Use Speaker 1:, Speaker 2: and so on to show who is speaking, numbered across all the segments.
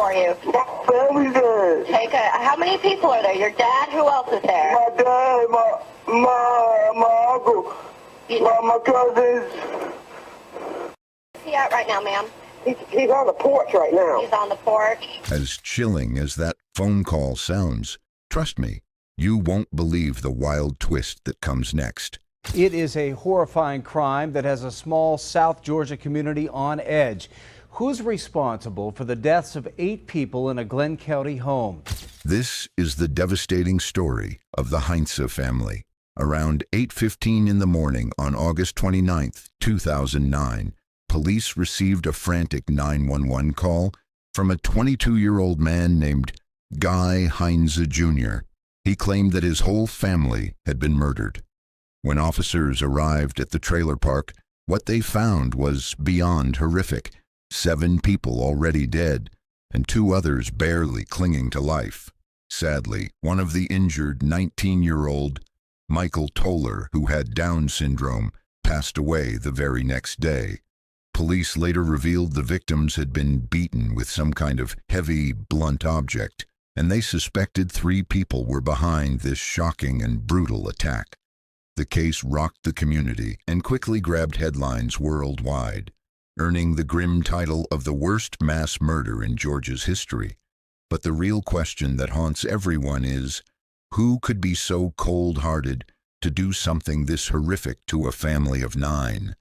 Speaker 1: for you?
Speaker 2: My family's there.
Speaker 1: How many people are there? Your dad? Who else is there?
Speaker 2: My dad, my uncle, my cousins.
Speaker 1: Where's he at right now, ma'am?
Speaker 2: He's on the porch right now.
Speaker 1: He's on the porch.
Speaker 3: As chilling as that phone call sounds, trust me, you won't believe the wild twist that comes next.
Speaker 4: It is a horrifying crime that has a small South Georgia community on edge. Who's responsible for the deaths of 8 people in a Glenn County home?
Speaker 3: This is the devastating story of the Heinze family. Around 8:15 in the morning on August 29, 2009, police received a frantic 911 call from a 22-year-old man named Guy Heinze Jr. He claimed that his whole family had been murdered. When officers arrived at the trailer park, what they found was beyond horrific. 7 people already dead, and 2 others barely clinging to life. Sadly, one of the injured 19-year-old, Michael Toller, who had Down syndrome, passed away the very next day. Police later revealed the victims had been beaten with some kind of heavy, blunt object, and they suspected 3 people were behind this shocking and brutal attack. The case rocked the community and quickly grabbed headlines worldwide, earning the grim title of the worst mass murder in Georgia's history. But the real question that haunts everyone is, who could be so cold-hearted to do something this horrific to a family of 9?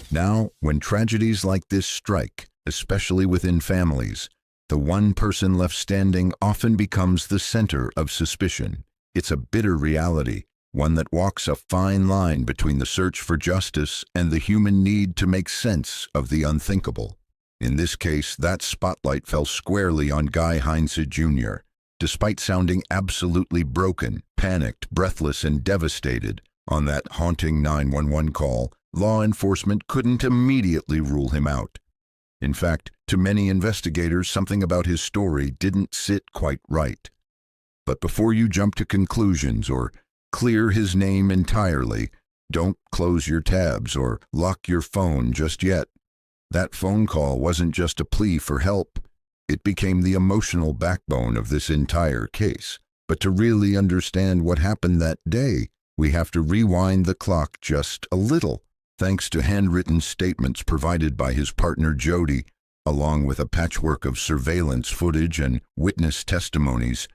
Speaker 3: Now, when tragedies like this strike, especially within families, the one person left standing often becomes the center of suspicion. It's a bitter reality, one that walks a fine line between the search for justice and the human need to make sense of the unthinkable. In this case, that spotlight fell squarely on Guy Heinze Jr. Despite sounding absolutely broken, panicked, breathless, and devastated on that haunting 911 call, law enforcement couldn't immediately rule him out. In fact, to many investigators, something about his story didn't sit quite right. But before you jump to conclusions or clear his name entirely, don't close your tabs or lock your phone just yet. That phone call wasn't just a plea for help. It became the emotional backbone of this entire case. But to really understand what happened that day, we have to rewind the clock just a little. Thanks to handwritten statements provided by his partner Jody, along with a patchwork of surveillance footage and witness testimonies,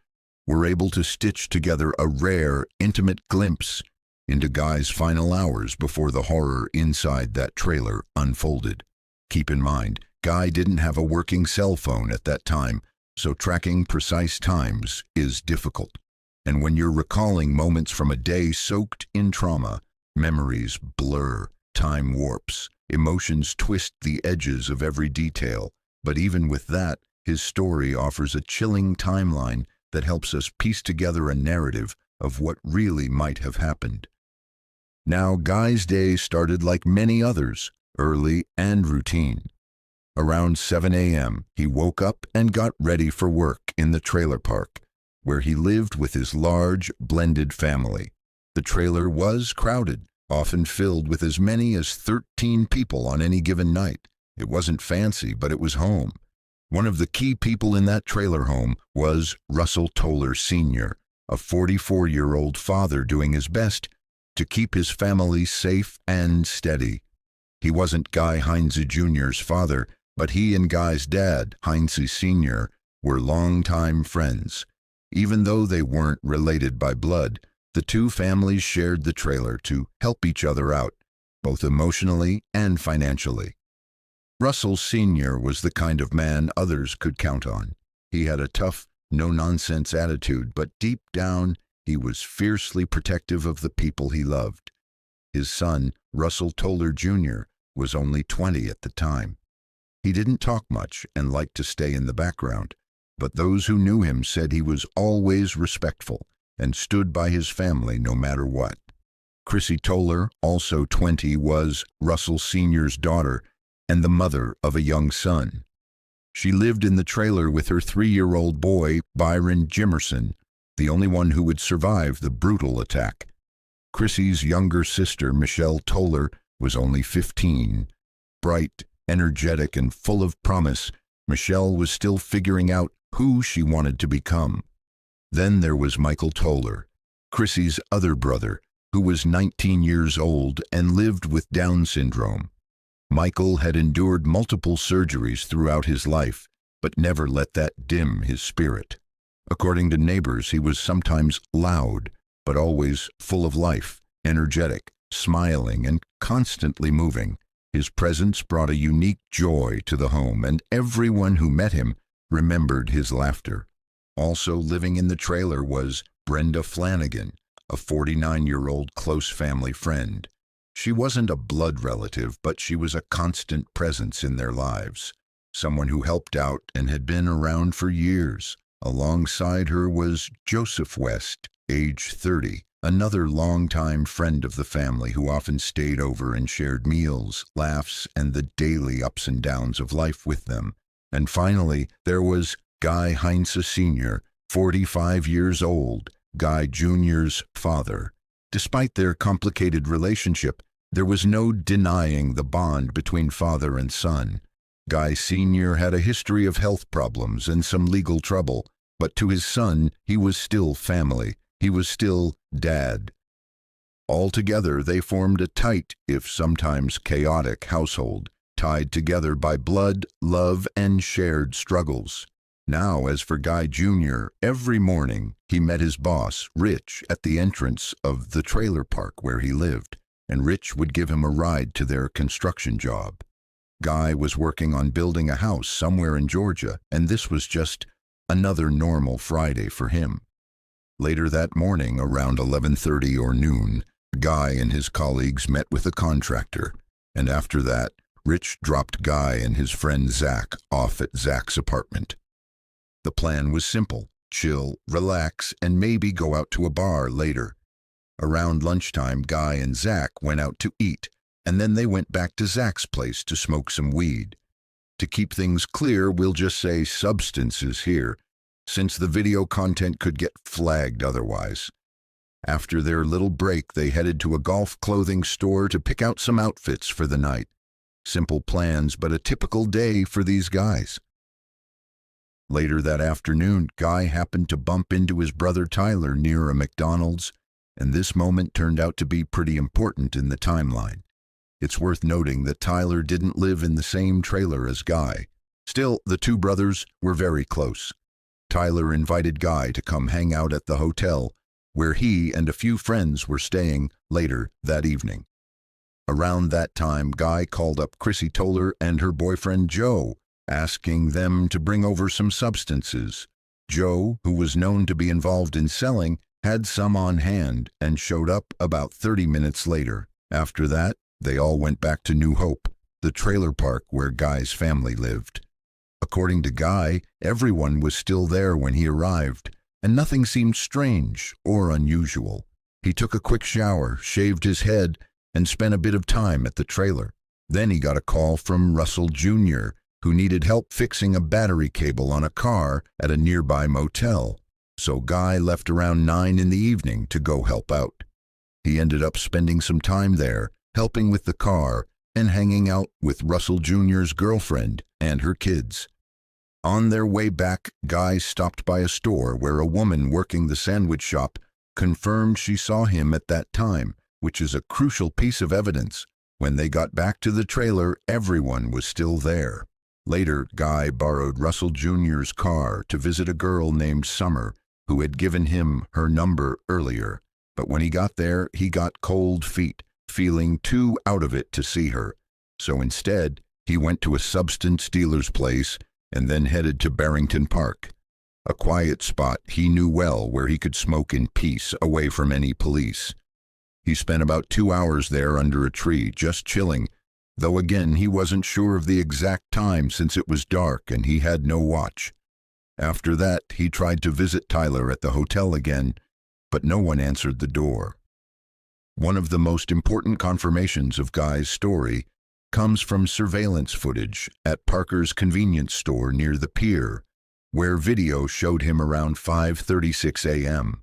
Speaker 3: we're able to stitch together a rare, intimate glimpse into Guy's final hours before the horror inside that trailer unfolded. Keep in mind, Guy didn't have a working cell phone at that time, so tracking precise times is difficult. And when you're recalling moments from a day soaked in trauma, memories blur, time warps, emotions twist the edges of every detail. But even with that, his story offers a chilling timeline that helps us piece together a narrative of what really might have happened. Now, Guy's day started like many others, early and routine. Around 7 a.m., he woke up and got ready for work in the trailer park, where he lived with his large, blended family. The trailer was crowded, often filled with as many as 13 people on any given night. It wasn't fancy, but it was home. One of the key people in that trailer home was Russell Toller Sr., a 44-year-old father doing his best to keep his family safe and steady. He wasn't Guy Heinze Jr.'s father, but he and Guy's dad, Heinze Sr., were longtime friends. Even though they weren't related by blood, the two families shared the trailer to help each other out, both emotionally and financially. Russell Sr. was the kind of man others could count on. He had a tough, no-nonsense attitude, but deep down, he was fiercely protective of the people he loved. His son, Russell Toller Jr., was only 20 at the time. He didn't talk much and liked to stay in the background, but those who knew him said he was always respectful and stood by his family no matter what. Chrissy Toller, also 20, was Russell Sr.'s daughter and the mother of a young son. She lived in the trailer with her 3-year-old boy, Byron Jimerson, the only one who would survive the brutal attack. Chrissy's younger sister, Michelle Toller, was only 15. Bright, energetic, and full of promise, Michelle was still figuring out who she wanted to become. Then there was Michael Toller, Chrissy's other brother, who was 19 years old and lived with Down syndrome. Michael had endured multiple surgeries throughout his life, but never let that dim his spirit. According to neighbors, he was sometimes loud, but always full of life, energetic, smiling, and constantly moving. His presence brought a unique joy to the home, and everyone who met him remembered his laughter. Also living in the trailer was Brenda Flanagan, a 49-year-old close family friend. She wasn't a blood relative, but she was a constant presence in their lives, someone who helped out and had been around for years. Alongside her was Joseph West, age 30, another longtime friend of the family who often stayed over and shared meals, laughs, and the daily ups and downs of life with them. And finally, there was Guy Heinze Sr., 45 years old, Guy Jr.'s father. Despite their complicated relationship, there was no denying the bond between father and son. Guy Sr. had a history of health problems and some legal trouble, but to his son, he was still family. He was still Dad. Altogether, they formed a tight, if sometimes chaotic, household, tied together by blood, love, and shared struggles. Now, as for Guy Jr., every morning he met his boss, Rich, at the entrance of the trailer park where he lived, and Rich would give him a ride to their construction job. Guy was working on building a house somewhere in Georgia, and this was just another normal Friday for him. Later that morning, around 11:30 or noon, Guy and his colleagues met with a contractor, and after that, Rich dropped Guy and his friend Zach off at Zach's apartment. The plan was simple: chill, relax, and maybe go out to a bar later. Around lunchtime, Guy and Zach went out to eat, and then they went back to Zach's place to smoke some weed. To keep things clear, we'll just say substances here, since the video content could get flagged otherwise. After their little break, they headed to a golf clothing store to pick out some outfits for the night. Simple plans, but a typical day for these guys. Later that afternoon, Guy happened to bump into his brother Tyler near a McDonald's, and this moment turned out to be pretty important in the timeline. It's worth noting that Tyler didn't live in the same trailer as Guy. Still, the two brothers were very close. Tyler invited Guy to come hang out at the hotel, where he and a few friends were staying later that evening. Around that time, Guy called up Chrissy Toller and her boyfriend Joe, asking them to bring over some substances. Joe, who was known to be involved in selling, had some on hand and showed up about 30 minutes later. After that, they all went back to New Hope, the trailer park where Guy's family lived. According to Guy, everyone was still there when he arrived, and nothing seemed strange or unusual. He took a quick shower, shaved his head, and spent a bit of time at the trailer. Then he got a call from Russell Jr., who needed help fixing a battery cable on a car at a nearby motel. So Guy left around 9 in the evening to go help out. He ended up spending some time there, helping with the car and hanging out with Russell Jr.'s girlfriend and her kids. On their way back, Guy stopped by a store where a woman working the sandwich shop confirmed she saw him at that time, which is a crucial piece of evidence. When they got back to the trailer, everyone was still there. Later, Guy borrowed Russell Jr.'s car to visit a girl named Summer, who had given him her number earlier. But when he got there, he got cold feet, feeling too out of it to see her. So instead, he went to a substance dealer's place and then headed to Barrington Park, a quiet spot he knew well where he could smoke in peace away from any police. He spent about 2 hours there under a tree, just chilling, though again he wasn't sure of the exact time since it was dark and he had no watch. After that, he tried to visit Tyler at the hotel again, but no one answered the door. One of the most important confirmations of Guy's story comes from surveillance footage at Parker's convenience store near the pier, where video showed him around 5:36 a.m.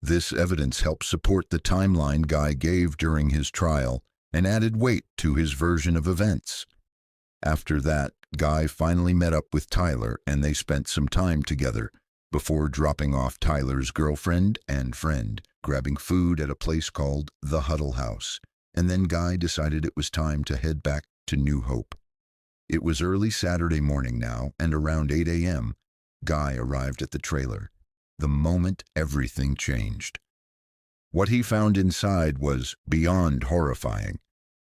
Speaker 3: This evidence helped support the timeline Guy gave during his trial and added weight to his version of events. After that, Guy finally met up with Tyler and they spent some time together before dropping off Tyler's girlfriend and friend, grabbing food at a place called the Huddle House. And then Guy decided it was time to head back to New Hope. It was early Saturday morning now, and around 8 a.m., Guy arrived at the trailer. The moment everything changed. What he found inside was beyond horrifying.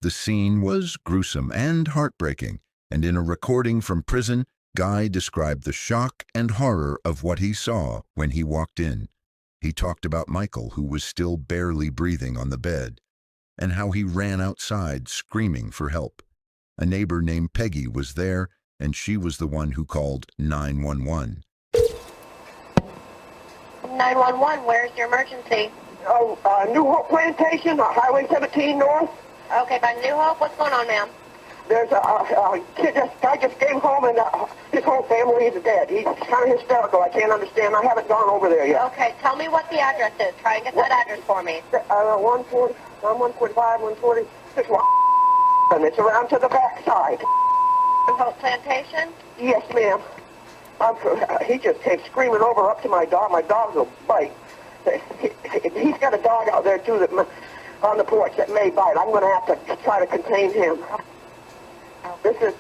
Speaker 3: The scene was gruesome and heartbreaking, and in a recording from prison, Guy described the shock and horror of what he saw when he walked in. He talked about Michael, who was still barely breathing on the bed, and how he ran outside screaming for help. A neighbor named Peggy was there, and she was the one who called 911.
Speaker 1: 911, where's your emergency?
Speaker 2: Oh, New Hope Plantation, Highway 17 North.
Speaker 1: Okay, by New Hope, what's going on, ma'am?
Speaker 2: There's a kid, guy just came home and his whole family is dead. He's kind of hysterical. I can't understand. I haven't gone over there yet.
Speaker 1: Okay, tell me what the address is. Try and get that address for me.
Speaker 2: 140, 145, 140, and it's around to the back side.
Speaker 1: New Hope Plantation?
Speaker 2: Yes, ma'am. He just came screaming over up to my dog. My dog's will bite. He's got a dog out there, too, that on the porch that may bite. I'm going to have to try to contain him. This is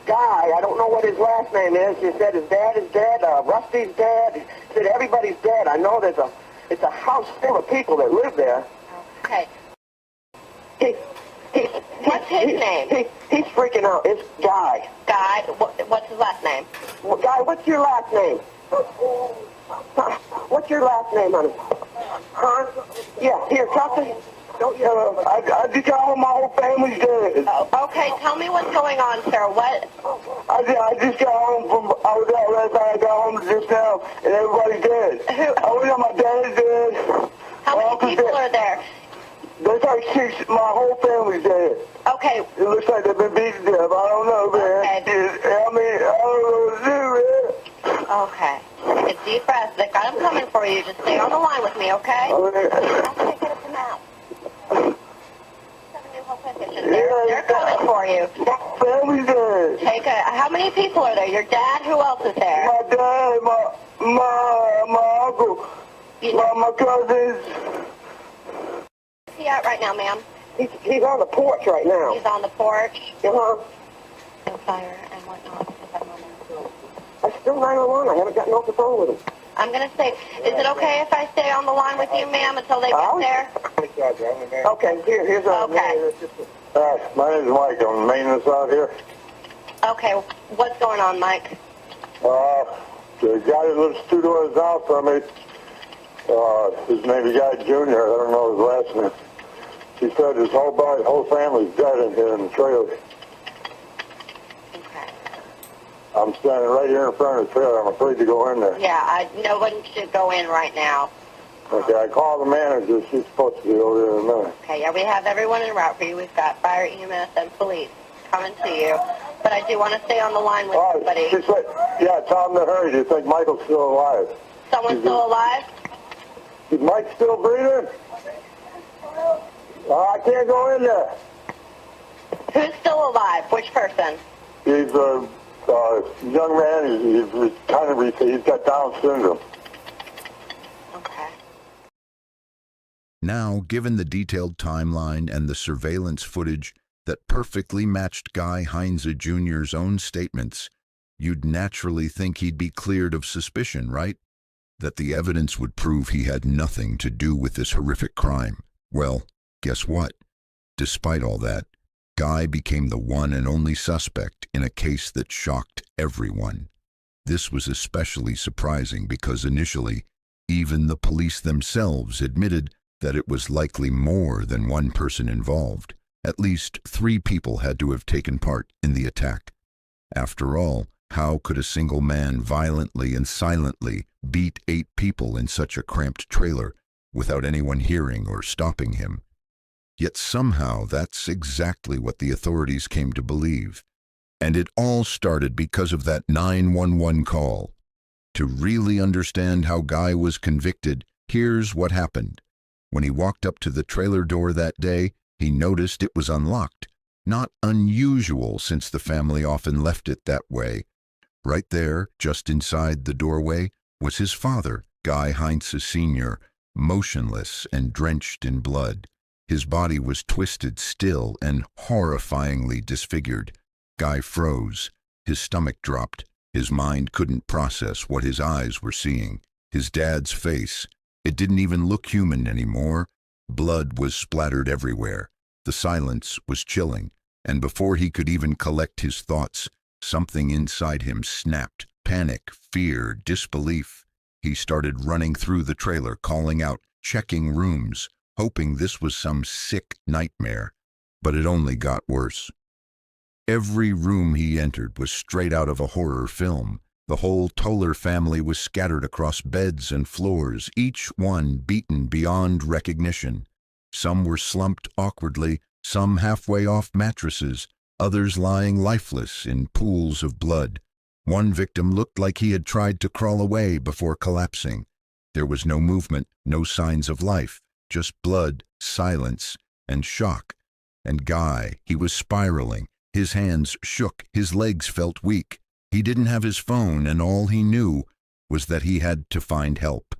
Speaker 2: Guy. I don't know what his last name is. He said his dad is dead. Rusty's dead. He said everybody's dead. I know it's a house full of people that live there.
Speaker 1: Okay. What's his name?
Speaker 2: He's freaking out. It's Guy.
Speaker 1: Guy, what's his last name?
Speaker 2: Well, Guy, what's your last name? What's your last name, honey? Huh? Yeah, here, talk to him. I just got home, my whole family's dead.
Speaker 1: Okay, tell me what's going on, sir. What?
Speaker 2: I just got home I was out last night, I got home just now, and everybody's dead. I was on my dad's dead.
Speaker 1: How many people are there?
Speaker 2: There's like 6, my whole family's dead.
Speaker 1: Okay.
Speaker 2: It looks like they've been beaten to death. I don't know, man.
Speaker 1: Okay.
Speaker 2: I don't know what to do, man.
Speaker 1: Okay. Take a deep breath. They've got him coming for you. Just stay on the line with me, okay?
Speaker 2: Okay.
Speaker 1: Okay, get up now. They're coming for you.
Speaker 2: My family's dead.
Speaker 1: How many people are there? Your dad? Who else is there?
Speaker 2: My dad, my uncle, my cousins.
Speaker 1: Where's he at right now, ma'am?
Speaker 2: He's on the porch right now.
Speaker 1: He's on the porch.
Speaker 2: Uh-huh.
Speaker 1: And fire and whatnot.
Speaker 2: I still 911. I haven't gotten off the phone with him.
Speaker 1: I'm going to say, is it okay if I stay on the line with you, ma'am, until they get there?
Speaker 2: Okay, here's our
Speaker 1: Okay.
Speaker 2: my name's Mike. I'm the maintenance out here.
Speaker 1: Okay, what's going on, Mike?
Speaker 2: The guy that lives 2 doors down from me, his name is Guy Jr. I don't know his last name. He said his whole family's dead in here in the trailer.
Speaker 1: Okay.
Speaker 2: I'm standing right here in front of the trailer. I'm afraid to go in there.
Speaker 1: Yeah, no one should go in right now.
Speaker 2: Okay, I called the manager. She's supposed to be over there in a minute.
Speaker 1: Okay, yeah, we have everyone en route for you. We've got fire, EMS, and police coming to you. But I do want to stay on the line with somebody.
Speaker 2: She said, yeah, tell him to hurry. Do you think Michael's still alive?
Speaker 1: Someone's still alive?
Speaker 2: Is Mike still breathing? I can't go in there.
Speaker 1: Who's still alive? Which person?
Speaker 2: He's a young man. He's kind of he's got Down syndrome.
Speaker 1: Okay.
Speaker 3: Now, given the detailed timeline and the surveillance footage that perfectly matched Guy Heinze Jr.'s own statements, you'd naturally think he'd be cleared of suspicion, right? That the evidence would prove he had nothing to do with this horrific crime. Well, guess what? Despite all that, Guy became the one and only suspect in a case that shocked everyone. This was especially surprising because initially, even the police themselves admitted that it was likely more than one person involved. At least 3 people had to have taken part in the attack. After all, how could a single man violently and silently beat 8 people in such a cramped trailer without anyone hearing or stopping him? Yet somehow that's exactly what the authorities came to believe. And it all started because of that 911 call. To really understand how Guy was convicted, here's what happened. When he walked up to the trailer door that day, he noticed it was unlocked. Not unusual, since the family often left it that way. Right there, just inside the doorway, was his father, Guy Heinze Sr., motionless and drenched in blood. His body was twisted still and horrifyingly disfigured. Guy froze. His stomach dropped. His mind couldn't process what his eyes were seeing. His dad's face. It didn't even look human anymore. Blood was splattered everywhere. The silence was chilling, and before he could even collect his thoughts, something inside him snapped. Panic, fear, disbelief. He started running through the trailer, calling out, checking rooms, hoping this was some sick nightmare. But it only got worse. Every room he entered was straight out of a horror film. The whole Toller family was scattered across beds and floors, each one beaten beyond recognition. Some were slumped awkwardly, some halfway off mattresses, others lying lifeless in pools of blood. One victim looked like he had tried to crawl away before collapsing. There was no movement, no signs of life, just blood, silence, and shock. And Guy, he was spiraling. His hands shook, his legs felt weak. He didn't have his phone, and all he knew was that he had to find help.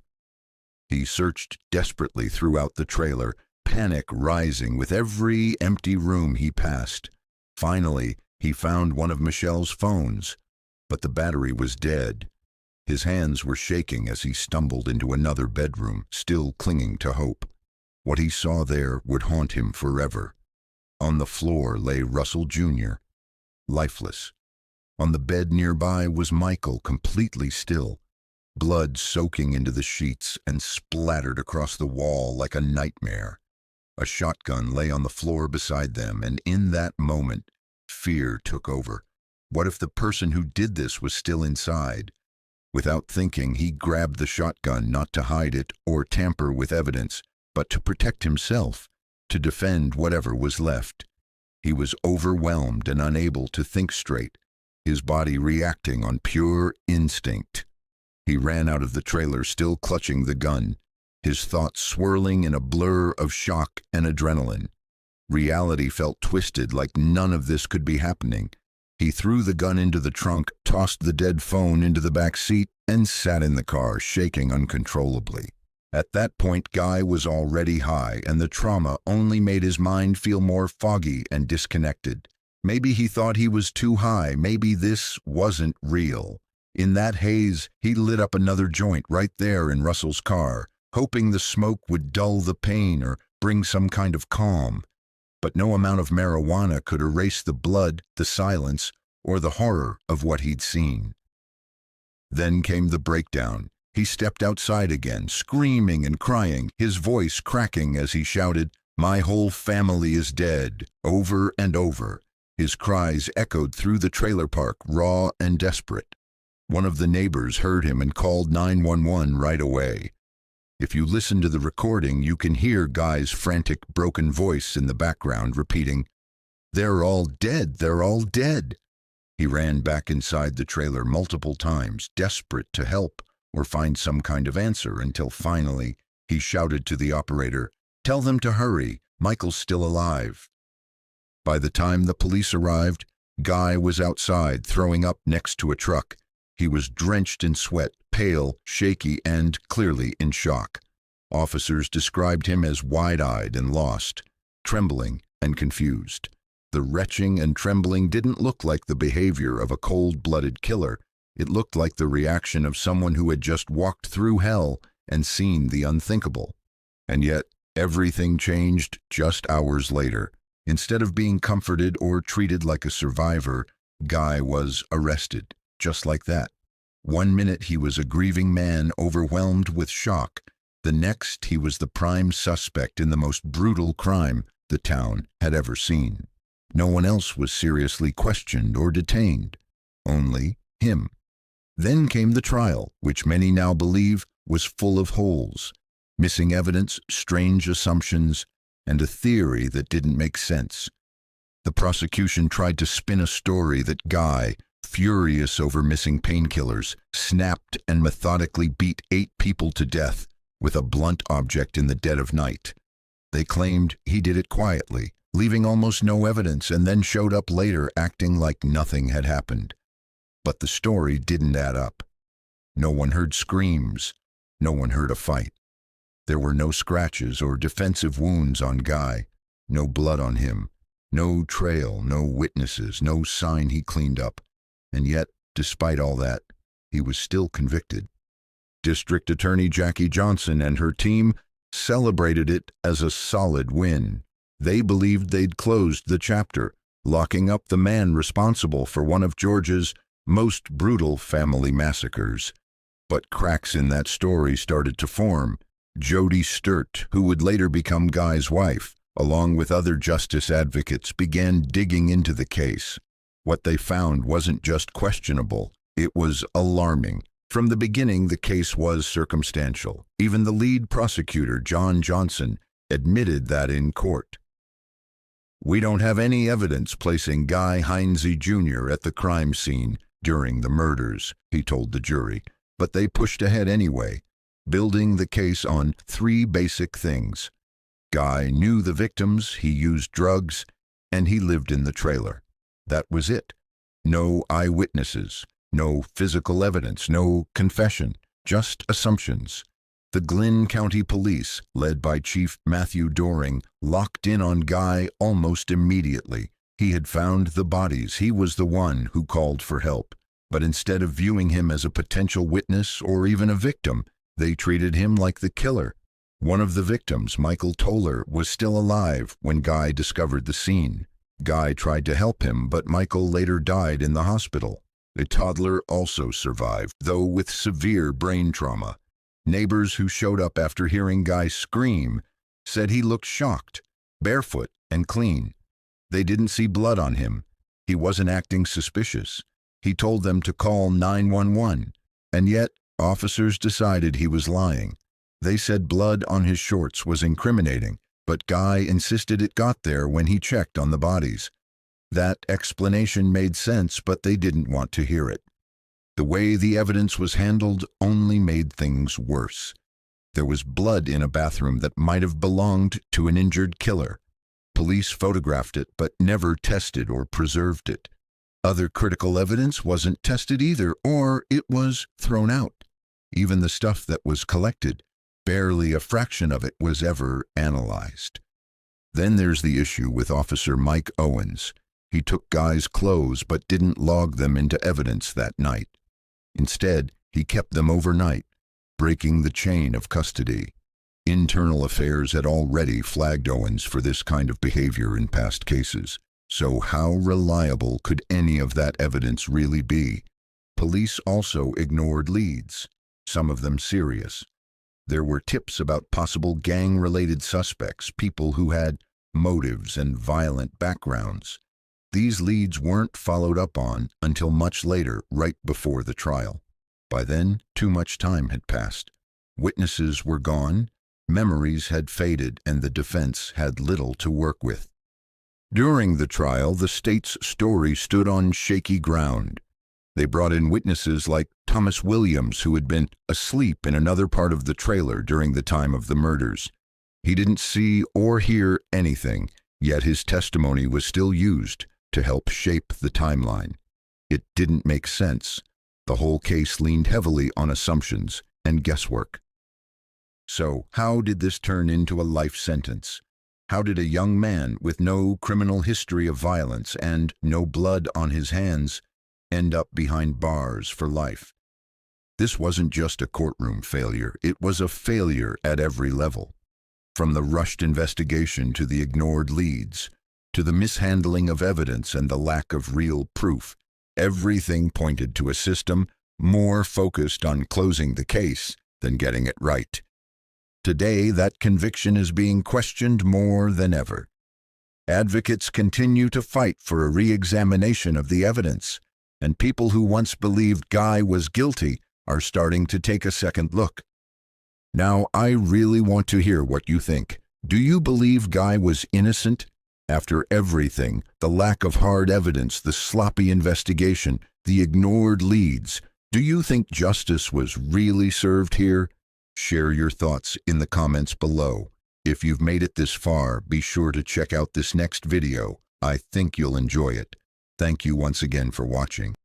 Speaker 3: He searched desperately throughout the trailer, panic rising with every empty room he passed. Finally, he found one of Michelle's phones, but the battery was dead. His hands were shaking as he stumbled into another bedroom, still clinging to hope. What he saw there would haunt him forever. On the floor lay Russell Jr., lifeless. On the bed nearby was Michael, completely still, blood soaking into the sheets and splattered across the wall like a nightmare. A shotgun lay on the floor beside them, and in that moment, fear took over. What if the person who did this was still inside? Without thinking, he grabbed the shotgun, not to hide it or tamper with evidence, but to protect himself, to defend whatever was left. He was overwhelmed and unable to think straight, his body reacting on pure instinct. He ran out of the trailer, still clutching the gun, his thoughts swirling in a blur of shock and adrenaline. Reality felt twisted, like none of this could be happening. He threw the gun into the trunk, tossed the dead phone into the back seat, and sat in the car, shaking uncontrollably. At that point, Guy was already high, and the trauma only made his mind feel more foggy and disconnected. Maybe he thought he was too high. Maybe this wasn't real. In that haze, he lit up another joint right there in Russell's car, hoping the smoke would dull the pain or bring some kind of calm. But no amount of marijuana could erase the blood, the silence, or the horror of what he'd seen. Then came the breakdown. He stepped outside again, screaming and crying, his voice cracking as he shouted, "My whole family is dead," over and over. His cries echoed through the trailer park, raw and desperate. One of the neighbors heard him and called 911 right away. If you listen to the recording, you can hear Guy's frantic, broken voice in the background repeating, "They're all dead, they're all dead." He ran back inside the trailer multiple times, desperate to help or find some kind of answer, until finally he shouted to the operator, "Tell them to hurry, Michael's still alive." By the time the police arrived, Guy was outside, throwing up next to a truck. He was drenched in sweat, pale, shaky, and clearly in shock. Officers described him as wide-eyed and lost, trembling and confused. The retching and trembling didn't look like the behavior of a cold-blooded killer. It looked like the reaction of someone who had just walked through hell and seen the unthinkable. And yet, everything changed just hours later. Instead of being comforted or treated like a survivor, Guy was arrested, just like that. One minute he was a grieving man overwhelmed with shock. The next he was the prime suspect in the most brutal crime the town had ever seen. No one else was seriously questioned or detained. Only him. Then came the trial, which many now believe was full of holes, missing evidence, strange assumptions, and a theory that didn't make sense. The prosecution tried to spin a story that Guy, furious over missing painkillers, snapped and methodically beat 8 people to death with a blunt object in the dead of night. They claimed he did it quietly, leaving almost no evidence, and then showed up later acting like nothing had happened. But the story didn't add up. No one heard screams. No one heard a fight. There were no scratches or defensive wounds on Guy, no blood on him, no trail, no witnesses, no sign he cleaned up. And yet, despite all that, he was still convicted. District Attorney Jackie Johnson and her team celebrated it as a solid win. They believed they'd closed the chapter, locking up the man responsible for one of Georgia's most brutal family massacres. But cracks in that story started to form. Jody Sturt, who would later become Guy's wife, along with other justice advocates, began digging into the case. What they found wasn't just questionable, it was alarming. From the beginning, the case was circumstantial. Even the lead prosecutor, John Johnson, admitted that in court. "We don't have any evidence placing Guy Heinze Jr. at the crime scene during the murders," he told the jury, but they pushed ahead anyway, building the case on three basic things. Guy knew the victims, he used drugs, and he lived in the trailer. That was it. No eyewitnesses, no physical evidence, no confession, just assumptions. The Glynn County Police, led by Chief Matthew Doring, locked in on Guy almost immediately. He had found the bodies. He was the one who called for help. But instead of viewing him as a potential witness or even a victim, they treated him like the killer. One of the victims, Michael Toller, was still alive when Guy discovered the scene. Guy tried to help him, but Michael later died in the hospital. The toddler also survived, though with severe brain trauma. Neighbors who showed up after hearing Guy scream said he looked shocked, barefoot, and clean. They didn't see blood on him. He wasn't acting suspicious. He told them to call 911, and yet officers decided he was lying. They said blood on his shorts was incriminating, but Guy insisted it got there when he checked on the bodies. That explanation made sense, but they didn't want to hear it. The way the evidence was handled only made things worse. There was blood in a bathroom that might have belonged to an injured killer. Police photographed it, but never tested or preserved it. Other critical evidence wasn't tested either, or it was thrown out. Even the stuff that was collected, barely a fraction of it was ever analyzed. Then there's the issue with Officer Mike Owens. He took Guy's clothes but didn't log them into evidence that night. Instead, he kept them overnight, breaking the chain of custody. Internal Affairs had already flagged Owens for this kind of behavior in past cases. So how reliable could any of that evidence really be? Police also ignored leads, some of them serious. There were tips about possible gang-related suspects, people who had motives and violent backgrounds. These leads weren't followed up on until much later, right before the trial. By then, too much time had passed. Witnesses were gone, memories had faded, and the defense had little to work with. During the trial, the state's story stood on shaky ground. They brought in witnesses like Thomas Williams, who had been asleep in another part of the trailer during the time of the murders. He didn't see or hear anything, yet his testimony was still used to help shape the timeline. It didn't make sense. The whole case leaned heavily on assumptions and guesswork. So, how did this turn into a life sentence? How did a young man with no criminal history of violence and no blood on his hands end up behind bars for life? This wasn't just a courtroom failure, it was a failure at every level. From the rushed investigation to the ignored leads, to the mishandling of evidence and the lack of real proof, everything pointed to a system more focused on closing the case than getting it right. Today, that conviction is being questioned more than ever. Advocates continue to fight for a re-examination of the evidence, and people who once believed Guy was guilty are starting to take a second look. Now, I really want to hear what you think. Do you believe Guy was innocent? After everything, the lack of hard evidence, the sloppy investigation, the ignored leads, do you think justice was really served here? Share your thoughts in the comments below. If you've made it this far, be sure to check out this next video. I think you'll enjoy it. Thank you once again for watching.